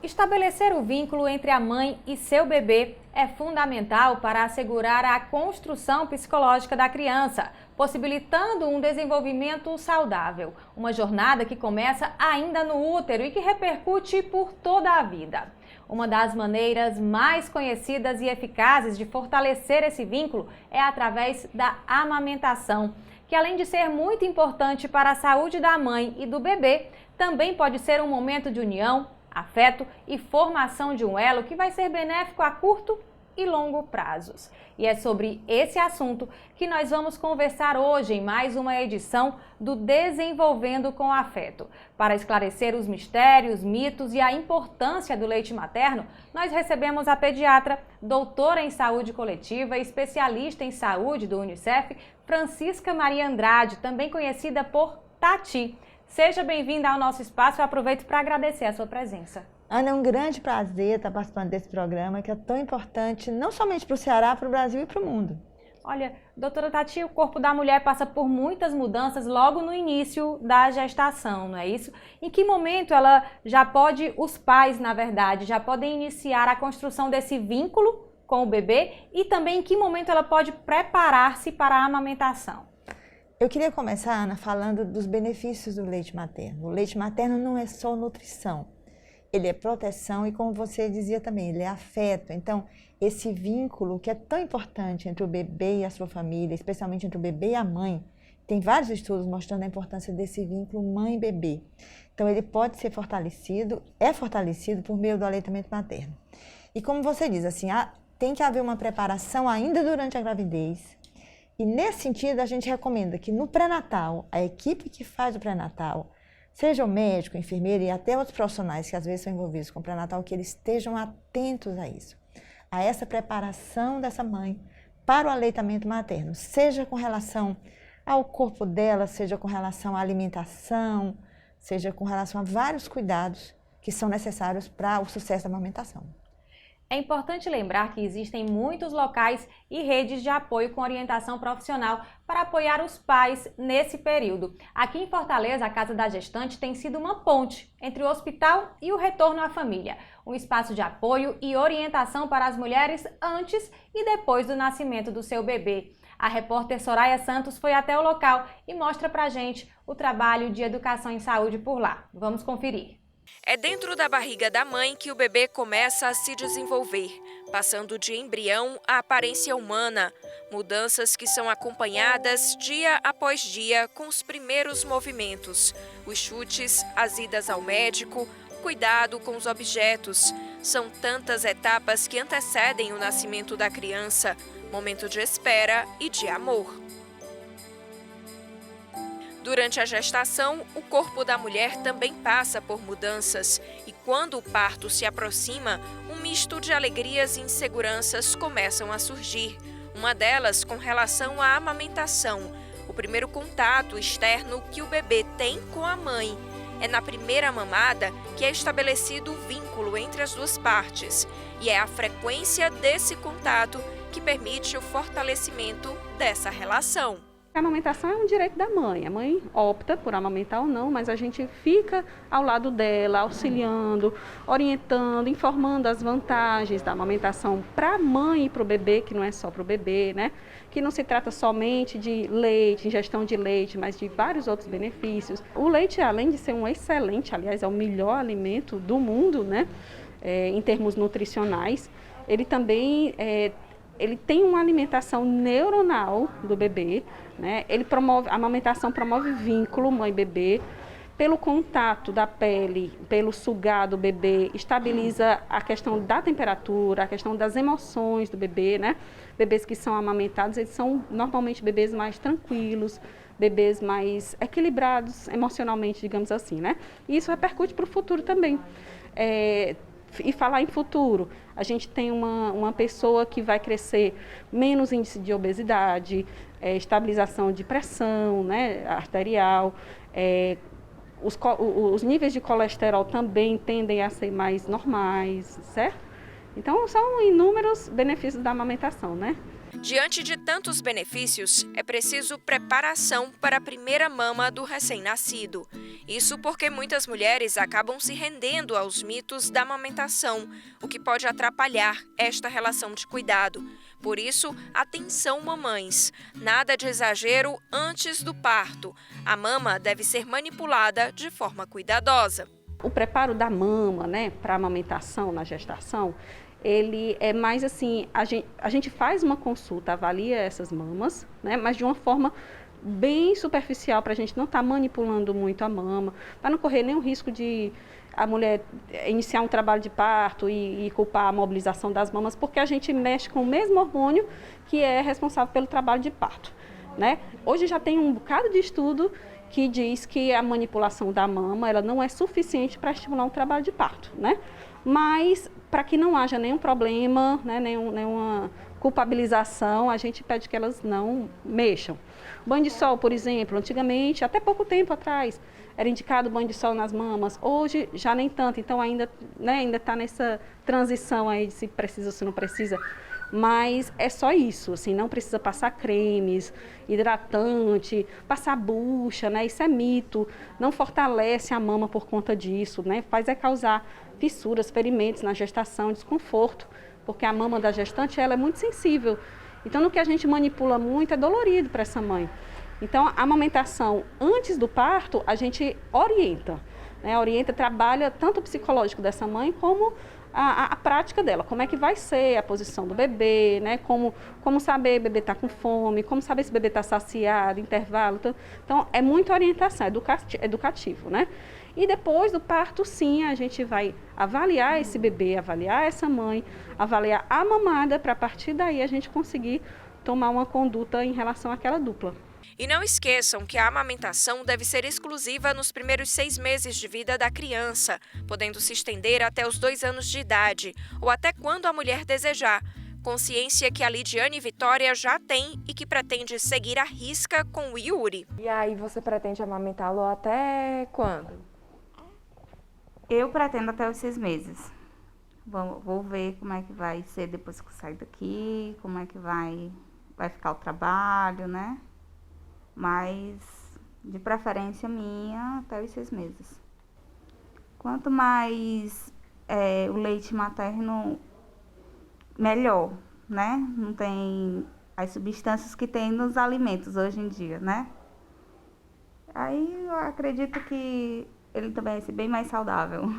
Estabelecer o vínculo entre a mãe e seu bebê é fundamental para assegurar a construção psicológica da criança, possibilitando um desenvolvimento saudável. Uma jornada que começa ainda no útero e que repercute por toda a vida. Uma das maneiras mais conhecidas e eficazes de fortalecer esse vínculo é através da amamentação, que além de ser muito importante para a saúde da mãe e do bebê, também pode ser um momento de união, afeto e formação de um elo que vai ser benéfico a curto e longo prazos. E é sobre esse assunto que nós vamos conversar hoje em mais uma edição do Desenvolvendo com Afeto. Para esclarecer os mistérios, mitos e a importância do leite materno, nós recebemos a pediatra, doutora em saúde coletiva e especialista em saúde do Unicef, Francisca Maria Andrade, também conhecida por Tati. Seja bem-vinda ao nosso espaço e aproveito para agradecer a sua presença. Ana, é um grande prazer estar participando desse programa que é tão importante, não somente para o Ceará, para o Brasil e para o mundo. Olha, doutora Tati, o corpo da mulher passa por muitas mudanças logo no início da gestação, não é isso? Em que momento ela já pode, os pais, na verdade, já podem iniciar a construção desse vínculo com o bebê e também em que momento ela pode preparar-se para a amamentação? Eu queria começar, Ana, falando dos benefícios do leite materno. O leite materno não é só nutrição, ele é proteção e, como você dizia também, ele é afeto. Então, esse vínculo que é tão importante entre o bebê e a sua família, especialmente entre o bebê e a mãe, tem vários estudos mostrando a importância desse vínculo mãe-bebê. Então, ele pode ser fortalecido, é fortalecido por meio do aleitamento materno. E como você diz, assim, tem que haver uma preparação ainda durante a gravidez. E nesse sentido, a gente recomenda que no pré-natal, a equipe que faz o pré-natal, seja o médico, a enfermeira e até outros profissionais que às vezes são envolvidos com o pré-natal, que eles estejam atentos a isso, a essa preparação dessa mãe para o aleitamento materno, seja com relação ao corpo dela, seja com relação à alimentação, seja com relação a vários cuidados que são necessários para o sucesso da amamentação. É importante lembrar que existem muitos locais e redes de apoio com orientação profissional para apoiar os pais nesse período. Aqui em Fortaleza, a Casa da Gestante tem sido uma ponte entre o hospital e o retorno à família. Um espaço de apoio e orientação para as mulheres antes e depois do nascimento do seu bebê. A repórter Soraya Santos foi até o local e mostra pra gente o trabalho de educação em saúde por lá. Vamos conferir. É dentro da barriga da mãe que o bebê começa a se desenvolver, passando de embrião à aparência humana. Mudanças que são acompanhadas dia após dia com os primeiros movimentos. Os chutes, as idas ao médico, cuidado com os objetos. São tantas etapas que antecedem o nascimento da criança. Momento de espera e de amor. Durante a gestação, o corpo da mulher também passa por mudanças e quando o parto se aproxima, um misto de alegrias e inseguranças começam a surgir. Uma delas com relação à amamentação, o primeiro contato externo que o bebê tem com a mãe. É na primeira mamada que é estabelecido o vínculo entre as duas partes e é a frequência desse contato que permite o fortalecimento dessa relação. A amamentação é um direito da mãe. A mãe opta por amamentar ou não, mas a gente fica ao lado dela, auxiliando, orientando, informando as vantagens da amamentação para a mãe e para o bebê, que não é só para o bebê, né? Que não se trata somente de leite, ingestão de leite, mas de vários outros benefícios. O leite, além de ser um excelente, aliás, é o melhor alimento do mundo, né? Em termos nutricionais, ele também ele tem uma alimentação neuronal do bebê, né? A amamentação promove vínculo mãe-bebê, pelo contato da pele, pelo sugar do bebê, estabiliza a questão da temperatura, a questão das emoções do bebê, né? Bebês que são amamentados, eles são normalmente bebês mais tranquilos, bebês mais equilibrados emocionalmente, digamos assim, né? E isso repercute para o futuro também. E falar em futuro, a gente tem uma pessoa que vai crescer menos índice de obesidade, estabilização de pressão, né, arterial, os níveis de colesterol também tendem a ser mais normais, certo? Então, são inúmeros benefícios da amamentação, né? Diante de tantos benefícios, é preciso preparação para a primeira mama do recém-nascido. Isso porque muitas mulheres acabam se rendendo aos mitos da amamentação, o que pode atrapalhar esta relação de cuidado. Por isso, atenção mamães, nada de exagero antes do parto. A mama deve ser manipulada de forma cuidadosa. O preparo da mama, para a amamentação na gestação, ele é mais assim, a gente faz uma consulta, avalia essas mamas, mas de uma forma bem superficial, para a gente não estar manipulando muito a mama, para não correr nenhum risco de a mulher iniciar um trabalho de parto e culpar a mobilização das mamas, porque a gente mexe com o mesmo hormônio que é responsável pelo trabalho de parto. Hoje já tem um bocado de estudo que diz que a manipulação da mama ela não é suficiente para estimular um trabalho de parto, Mas, para que não haja nenhum problema, nenhuma culpabilização, a gente pede que elas não mexam. Banho de sol, por exemplo, antigamente, até pouco tempo atrás, era indicado banho de sol nas mamas. Hoje, já nem tanto, então ainda está nessa transição aí de se precisa ou se não precisa. Mas é só isso, assim, não precisa passar cremes, hidratante, passar bucha, Isso é mito, não fortalece a mama por conta disso, Faz causar fissuras, ferimentos na gestação, desconforto, porque a mama da gestante ela é muito sensível. Então, no que a gente manipula muito, é dolorido para essa mãe. Então, a amamentação antes do parto, a gente orienta, trabalha tanto o psicológico dessa mãe como a prática dela, como é que vai ser a posição do bebê, como saber se o bebê está com fome, como saber se o bebê está saciado, intervalo. Então, é muita orientação, educativo, E depois do parto, sim, a gente vai avaliar esse bebê, avaliar essa mãe, avaliar a mamada, para a partir daí a gente conseguir tomar uma conduta em relação àquela dupla. E não esqueçam que a amamentação deve ser exclusiva nos primeiros 6 meses de vida da criança, podendo se estender até os 2 anos de idade, ou até quando a mulher desejar. Consciência que a Lidiane Vitória já tem e que pretende seguir à risca com o Yuri. E aí você pretende amamentá-lo até quando? Eu pretendo até os 6 meses. Vou ver como é que vai ser depois que eu sair daqui, como é que vai ficar o trabalho, Mas, de preferência minha, até os 6 meses. Quanto mais o leite materno, melhor, Não tem as substâncias que tem nos alimentos hoje em dia, Aí eu acredito que ele também vai ser bem mais saudável.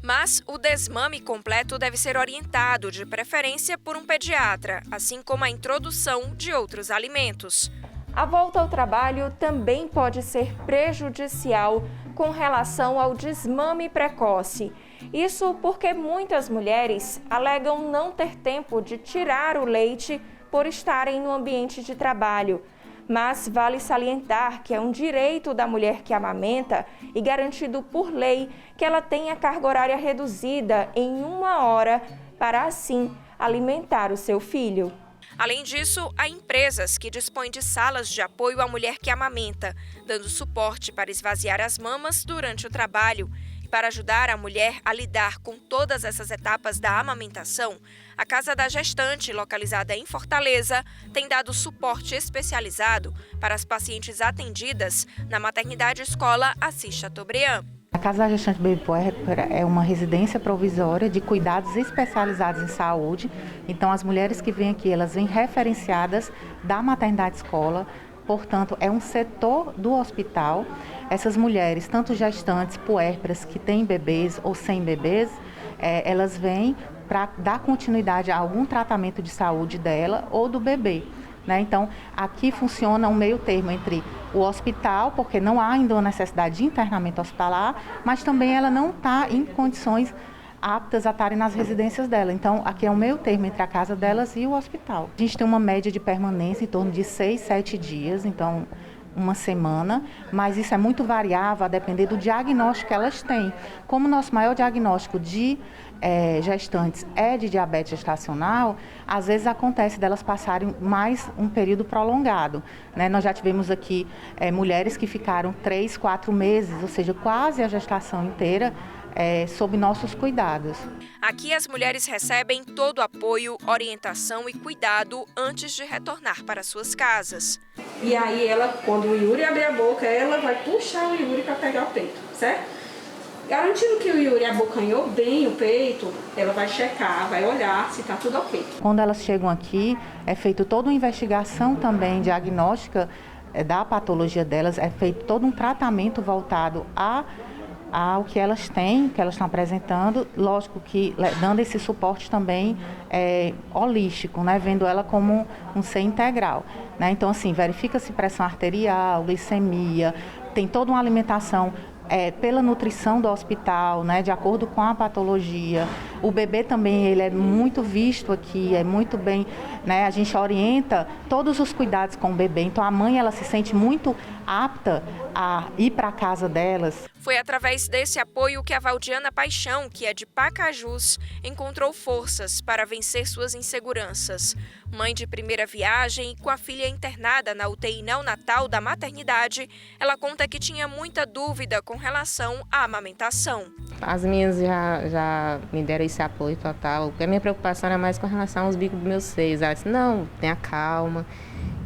Mas o desmame completo deve ser orientado, de preferência por um pediatra, assim como a introdução de outros alimentos. A volta ao trabalho também pode ser prejudicial com relação ao desmame precoce. Isso porque muitas mulheres alegam não ter tempo de tirar o leite por estarem no ambiente de trabalho. Mas vale salientar que é um direito da mulher que amamenta e garantido por lei que ela tenha carga horária reduzida em 1 hora para, assim, alimentar o seu filho. Além disso, há empresas que dispõem de salas de apoio à mulher que amamenta, dando suporte para esvaziar as mamas durante o trabalho. E para ajudar a mulher a lidar com todas essas etapas da amamentação, a Casa da Gestante, localizada em Fortaleza, tem dado suporte especializado para as pacientes atendidas na maternidade escola Assis Chateaubriand. A Casa da Gestante Baby Puérpera é uma residência provisória de cuidados especializados em saúde. Então, as mulheres que vêm aqui, elas vêm referenciadas da maternidade escola. Portanto, é um setor do hospital. Essas mulheres, tanto gestantes, puérperas, que têm bebês ou sem bebês, elas vêm para dar continuidade a algum tratamento de saúde dela ou do bebê. Então, aqui funciona um meio termo entre o hospital, porque não há ainda uma necessidade de internamento hospitalar, mas também ela não está em condições aptas a estarem nas residências dela. Então, aqui é um meio termo entre a casa delas e o hospital. A gente tem uma média de permanência em torno de 6, 7 dias, então 1 semana, mas isso é muito variável a depender do diagnóstico que elas têm. Como o nosso maior diagnóstico de gestantes é de diabetes gestacional, às vezes acontece delas passarem mais um período prolongado. Nós já tivemos aqui mulheres que ficaram 3, 4 meses, ou seja, quase a gestação inteira, sob nossos cuidados. Aqui as mulheres recebem todo o apoio, orientação e cuidado antes de retornar para suas casas. E aí ela, quando o Yuri abrir a boca, ela vai puxar o Yuri para pegar o peito, certo? Garantindo que o Yuri abocanhou bem o peito, ela vai checar, vai olhar se está tudo ok. Quando elas chegam aqui, é feita toda uma investigação também diagnóstica da patologia delas, é feito todo um tratamento voltado ao que elas têm, que elas estão apresentando, lógico que dando esse suporte também holístico, né, vendo ela como um ser integral, né? Então, assim, verifica-se pressão arterial, glicemia, tem toda uma alimentação pela nutrição do hospital, né, de acordo com a patologia. O bebê também, ele é muito visto aqui, é muito bem, né, a gente orienta todos os cuidados com o bebê. Então a mãe, ela se sente muito apta a ir para a casa delas. Foi através desse apoio que a Valdiana Paixão, que é de Pacajus, encontrou forças para vencer suas inseguranças. Mãe de primeira viagem e com a filha internada na UTI neonatal da maternidade, ela conta que tinha muita dúvida com relação à amamentação. As minhas já me deram esse apoio total, porque a minha preocupação era mais com relação aos bicos dos meus seios. Ela disse, não, tenha calma,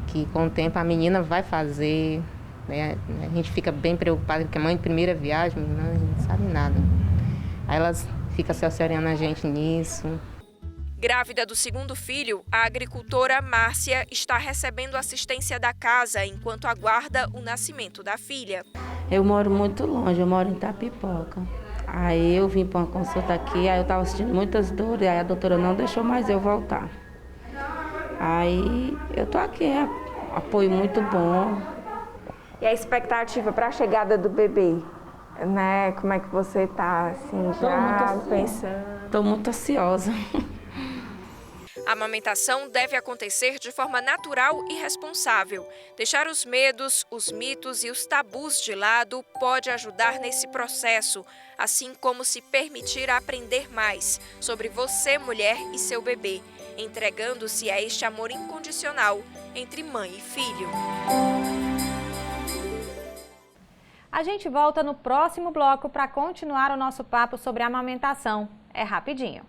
que com o tempo a menina vai fazer. A gente fica bem preocupada, porque a mãe de primeira viagem, a gente não sabe nada. Aí elas ficam assessorando a gente nisso. Grávida do segundo filho, a agricultora Márcia está recebendo assistência da casa enquanto aguarda o nascimento da filha. Eu moro muito longe, eu moro em Itapipoca. Aí eu vim para uma consulta aqui, aí eu estava sentindo muitas dores, aí a doutora não deixou mais eu voltar. Aí eu tô aqui, apoio muito bom. E a expectativa para a chegada do bebê, né? Como é que você tá, assim, já pensando? Estou muito ansiosa. A amamentação deve acontecer de forma natural e responsável. Deixar os medos, os mitos e os tabus de lado pode ajudar nesse processo, assim como se permitir aprender mais sobre você, mulher, e seu bebê, entregando-se a este amor incondicional entre mãe e filho. A gente volta no próximo bloco para continuar o nosso papo sobre amamentação. É rapidinho.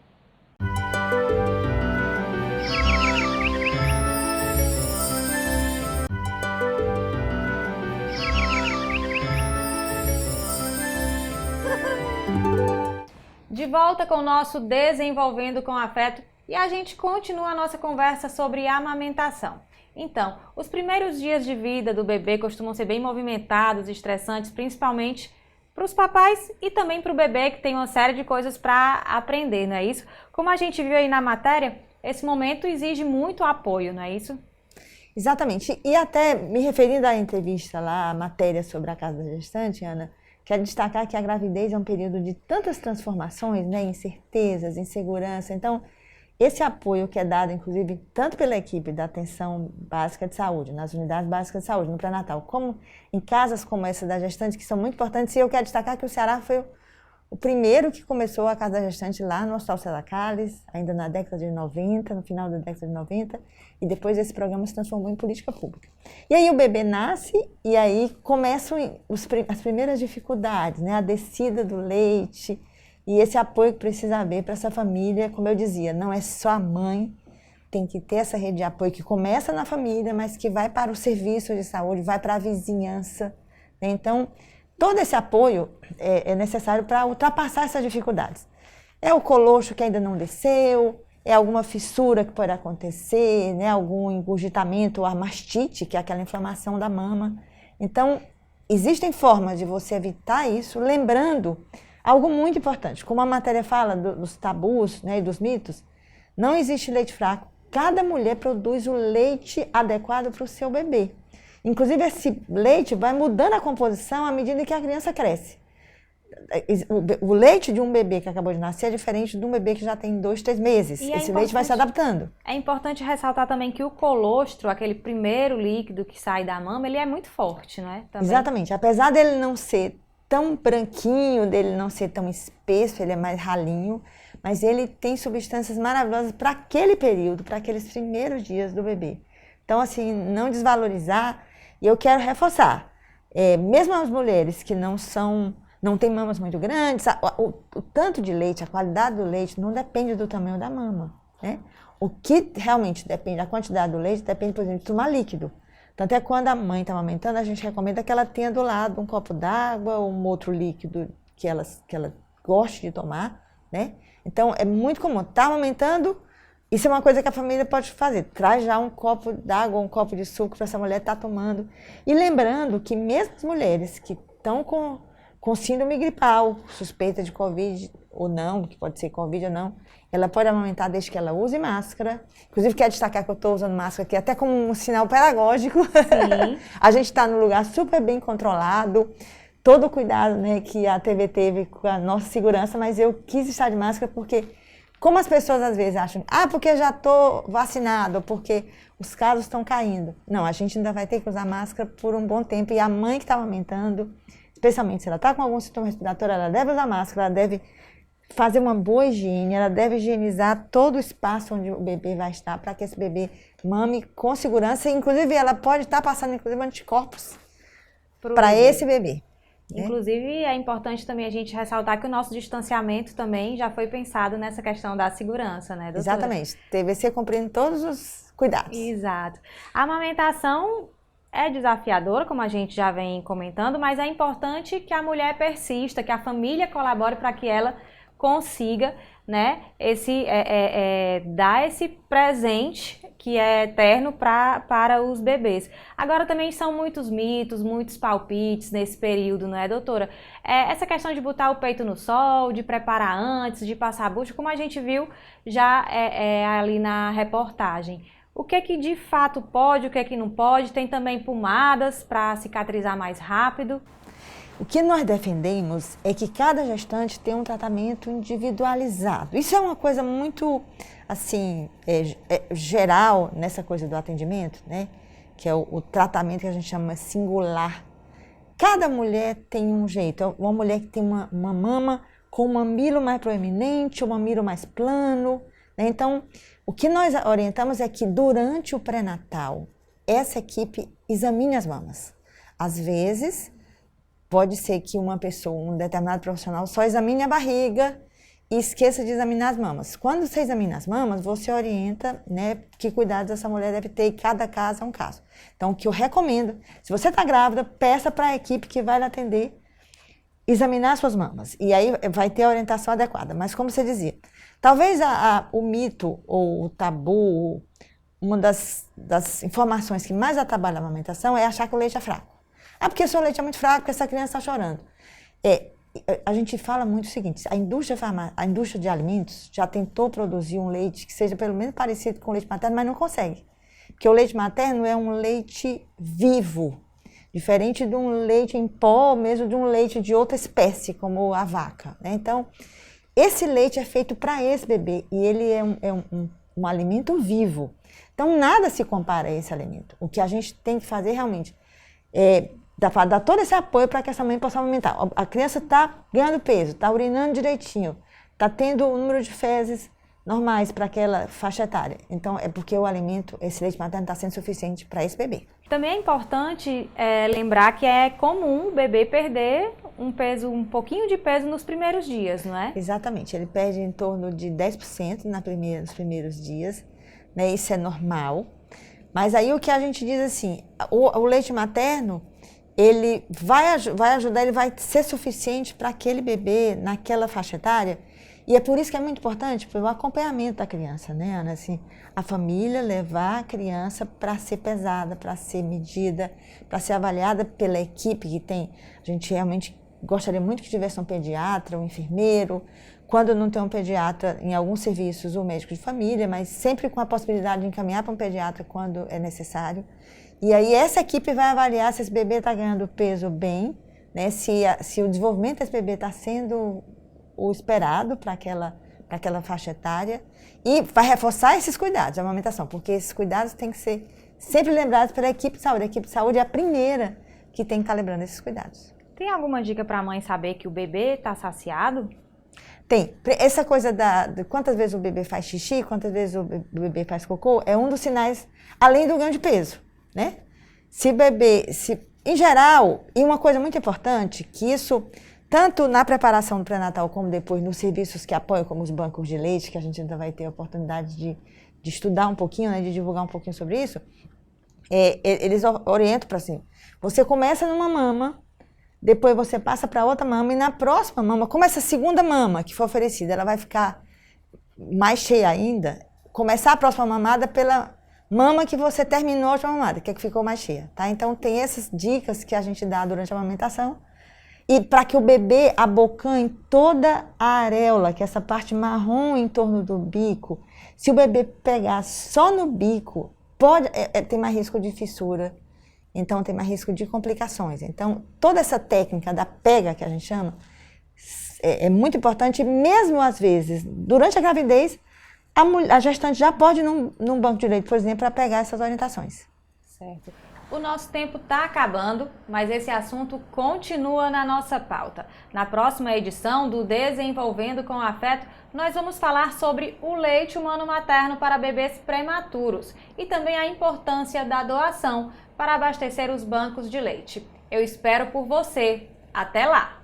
De volta com o nosso Desenvolvendo com Afeto e a gente continua a nossa conversa sobre amamentação. Então, os primeiros dias de vida do bebê costumam ser bem movimentados e estressantes, principalmente para os papais e também para o bebê, que tem uma série de coisas para aprender, não é isso? Como a gente viu aí na matéria, esse momento exige muito apoio, não é isso? Exatamente. E até me referindo à entrevista lá, a matéria sobre a casa da gestante, Ana, quero destacar que a gravidez é um período de tantas transformações, né, incertezas, insegurança. Então, esse apoio que é dado, inclusive, tanto pela equipe da atenção básica de saúde, nas unidades básicas de saúde, no pré-natal, como em casas como essa da gestante, que são muito importantes. E eu quero destacar que o Ceará foi o primeiro que começou a casa da gestante lá no Hospital César Calles, ainda na década de 90, no final da década de 90, e depois esse programa se transformou em política pública. E aí o bebê nasce e aí começam as primeiras dificuldades, né? A descida do leite, e esse apoio que precisa haver para essa família, como eu dizia, não é só a mãe, tem que ter essa rede de apoio que começa na família, mas que vai para o serviço de saúde, vai para a vizinhança, né? Então, todo esse apoio é necessário para ultrapassar essas dificuldades. É o colostro que ainda não desceu, é alguma fissura que pode acontecer, né? Algum engurgitamento, a mastite, que é aquela inflamação da mama. Então, existem formas de você evitar isso, lembrando algo muito importante, como a matéria fala dos tabus, né, e dos mitos, não existe leite fraco. Cada mulher produz o leite adequado para o seu bebê. Inclusive, esse leite vai mudando a composição à medida que a criança cresce. O leite de um bebê que acabou de nascer é diferente de um bebê que já tem 2, 3 meses. Esse leite vai se adaptando. É importante ressaltar também que o colostro, aquele primeiro líquido que sai da mama, ele é muito forte, não é? Também. Exatamente. Apesar dele não ser tão branquinho, dele não ser tão espesso, ele é mais ralinho, mas ele tem substâncias maravilhosas para aquele período, para aqueles primeiros dias do bebê. Então, assim, não desvalorizar. E eu quero reforçar, mesmo as mulheres que não são não tem mamas muito grandes. O tanto de leite, a qualidade do leite não depende do tamanho da mama, né? O que realmente depende da quantidade do leite, depende, por exemplo, de tomar líquido. Tanto é que quando a mãe está amamentando, a gente recomenda que ela tenha do lado um copo d'água ou um outro líquido que ela goste de tomar, né? Então, é muito comum. Está amamentando, isso é uma coisa que a família pode fazer. Traz já um copo d'água, um copo de suco para essa mulher estar tomando. E lembrando que mesmo as mulheres que estão com síndrome gripal, suspeita de Covid ou não, que pode ser Covid ou não, ela pode amamentar desde que ela use máscara. Inclusive, quero destacar que eu estou usando máscara aqui até como um sinal pedagógico. Sim. A gente está num lugar super bem controlado. Todo o cuidado, né, que a TV teve com a nossa segurança, mas eu quis estar de máscara porque, como as pessoas às vezes acham, porque já estou vacinado, porque os casos estão caindo. Não, a gente ainda vai ter que usar máscara por um bom tempo. E a mãe que está amamentando, especialmente se ela está com algum sintoma respiratório, ela deve usar máscara, ela deve fazer uma boa higiene, ela deve higienizar todo o espaço onde o bebê vai estar para que esse bebê mame com segurança. Inclusive, ela pode estar passando anticorpos para esse bebê. Inclusive, é importante também a gente ressaltar que o nosso distanciamento também já foi pensado nessa questão da segurança, né, doutora? Exatamente. TVC cumprindo todos os cuidados. Exato. A amamentação é desafiadora, como a gente já vem comentando, mas é importante que a mulher persista, que a família colabore para que ela consiga, né, dar esse presente que é eterno para os bebês. Agora também são muitos mitos, muitos palpites nesse período, não é, doutora? Essa questão de botar o peito no sol, de preparar antes, de passar bucho, como a gente viu já ali na reportagem. O que é que de fato pode, o que é que não pode? Tem também pomadas para cicatrizar mais rápido. O que nós defendemos é que cada gestante tem um tratamento individualizado. Isso é uma coisa muito, assim, geral nessa coisa do atendimento, né? Que é o tratamento que a gente chama singular. Cada mulher tem um jeito. Uma mulher que tem uma mama com um mamilo mais proeminente, um mamilo mais plano, né? Então, o que nós orientamos é que durante o pré-natal, essa equipe examine as mamas. Às vezes, pode ser que uma pessoa, um determinado profissional, só examine a barriga e esqueça de examinar as mamas. Quando você examina as mamas, você orienta, né, que cuidados essa mulher deve ter, e cada caso é um caso. Então, o que eu recomendo, se você está grávida, peça para a equipe que vai lhe atender examinar suas mamas. E aí vai ter a orientação adequada. Mas como você dizia, talvez o mito ou o tabu, uma das informações que mais atrapalha a amamentação é achar que o leite é fraco. Porque seu leite é muito fraco, porque essa criança está chorando. A gente fala muito o seguinte, a indústria de alimentos já tentou produzir um leite que seja pelo menos parecido com o leite materno, mas não consegue. Porque o leite materno é um leite vivo, diferente de um leite em pó, mesmo de um leite de outra espécie, como a vaca, né? Então, esse leite é feito para esse bebê e ele é um alimento vivo. Então, nada se compara a esse alimento. O que a gente tem que fazer realmente é dar todo esse apoio para que essa mãe possa amamentar. A criança está ganhando peso, está urinando direitinho, está tendo o número de fezes normais para aquela faixa etária. Então, é porque o alimento, esse leite materno, está sendo suficiente para esse bebê. Também é importante lembrar que é comum o bebê perder um pouquinho de peso nos primeiros dias, não é? Exatamente, ele perde em torno de 10% nos primeiros dias, né? Isso é normal. Mas aí o que a gente diz assim, o leite materno, ele vai ajudar, ele vai ser suficiente para aquele bebê naquela faixa etária. E é por isso que é muito importante o acompanhamento da criança, né, Ana? Assim, a família levar a criança para ser pesada, para ser medida, para ser avaliada pela equipe que tem. A gente realmente gostaria muito que tivesse um pediatra, um enfermeiro. Quando não tem um pediatra, em alguns serviços, o médico de família, mas sempre com a possibilidade de encaminhar para um pediatra quando é necessário. E aí essa equipe vai avaliar se esse bebê está ganhando peso bem, né? Se o desenvolvimento desse bebê está sendo o esperado para aquela faixa etária, e vai reforçar esses cuidados de amamentação, porque esses cuidados têm que ser sempre lembrados pela equipe de saúde. A equipe de saúde é a primeira que tem que estar lembrando esses cuidados. Tem alguma dica para a mãe saber que o bebê está saciado? Tem. Essa coisa de quantas vezes o bebê faz xixi, quantas vezes o bebê faz cocô, é um dos sinais, além do ganho de peso, né? Em geral, e uma coisa muito importante, que isso tanto na preparação do pré-natal como depois nos serviços que apoiam, como os bancos de leite, que a gente ainda vai ter a oportunidade de estudar um pouquinho, né, de divulgar um pouquinho sobre isso, eles orientam para assim, você começa numa mama, depois você passa para outra mama e na próxima mama, como essa segunda mama que foi oferecida, ela vai ficar mais cheia ainda, começar a próxima mamada pela mama que você terminou a última mamada, que é que ficou mais cheia, tá? Então tem essas dicas que a gente dá durante a amamentação e para que o bebê abocanhe toda a areola, que é essa parte marrom em torno do bico. Se o bebê pegar só no bico, tem mais risco de fissura, então tem mais risco de complicações. Então toda essa técnica da pega, que a gente chama, é muito importante, mesmo às vezes, durante a gravidez, a gestante já pode ir num banco de leite, por exemplo, para pegar essas orientações. Certo. O nosso tempo está acabando, mas esse assunto continua na nossa pauta. Na próxima edição do Desenvolvendo com Afeto, nós vamos falar sobre o leite humano materno para bebês prematuros e também a importância da doação para abastecer os bancos de leite. Eu espero por você. Até lá!